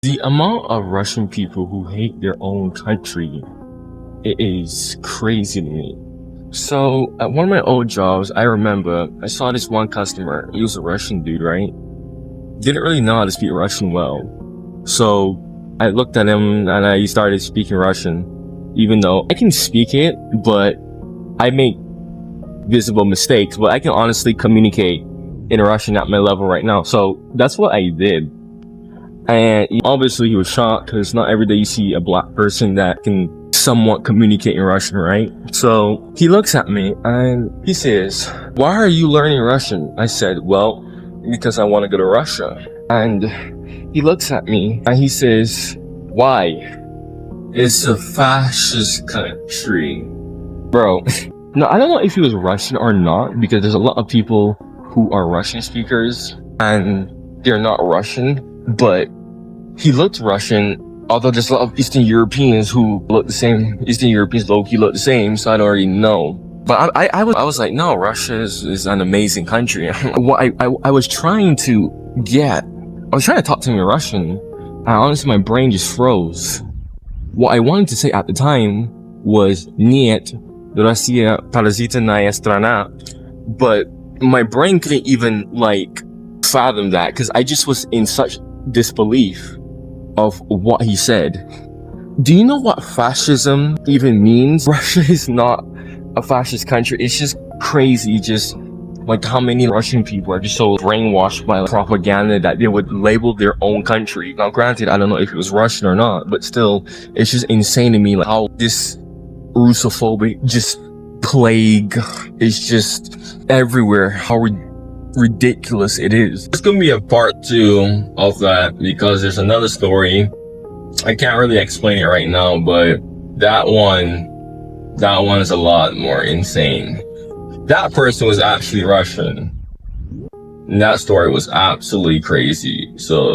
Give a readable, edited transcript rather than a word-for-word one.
The amount of Russian people who hate their own country, it is crazy to me. So at one of my old jobs, I remember I saw this one customer. He was a Russian dude, right? Didn't really know how to speak Russian well. So I looked at him and I started speaking Russian, even though I can speak it, but I make visible mistakes, but I can honestly communicate in Russian at my level right now. So that's what I did. And obviously he was shocked because not every day you see a black person that can somewhat communicate in Russian, right? So he looks at me and he says, "Why are you learning Russian?" I said, "Well, because I want to go to Russia." And he looks at me and he says, "Why?" "It's a fascist country." Bro, no, I don't know if he was Russian or not, because there's a lot of people who are Russian speakers and they're not Russian, but he looked Russian, although there's a lot of Eastern Europeans who look the same. Eastern Europeans low-key look the same, so I don't already know. But I was like, no, Russia is an amazing country. What I was trying to I was trying to talk to him in Russian, and honestly my brain just froze. What I wanted to say at the time was "Нет, Россия паразитная страна," but my brain couldn't even fathom that, because I just was in such disbelief of what he said. Do you know what fascism even means? Russia is not a fascist country. It's just crazy, just how many Russian people are just so brainwashed by propaganda that they would label their own country. Now granted, I don't know if it was Russian or not, but still, it's just insane to me how this Russophobic just plague is just everywhere, how ridiculous it is. It's gonna be a part 2 of that, because there's another story. I can't really explain it right now, but that one is a lot more insane. That person was actually Russian, and that story was absolutely crazy. So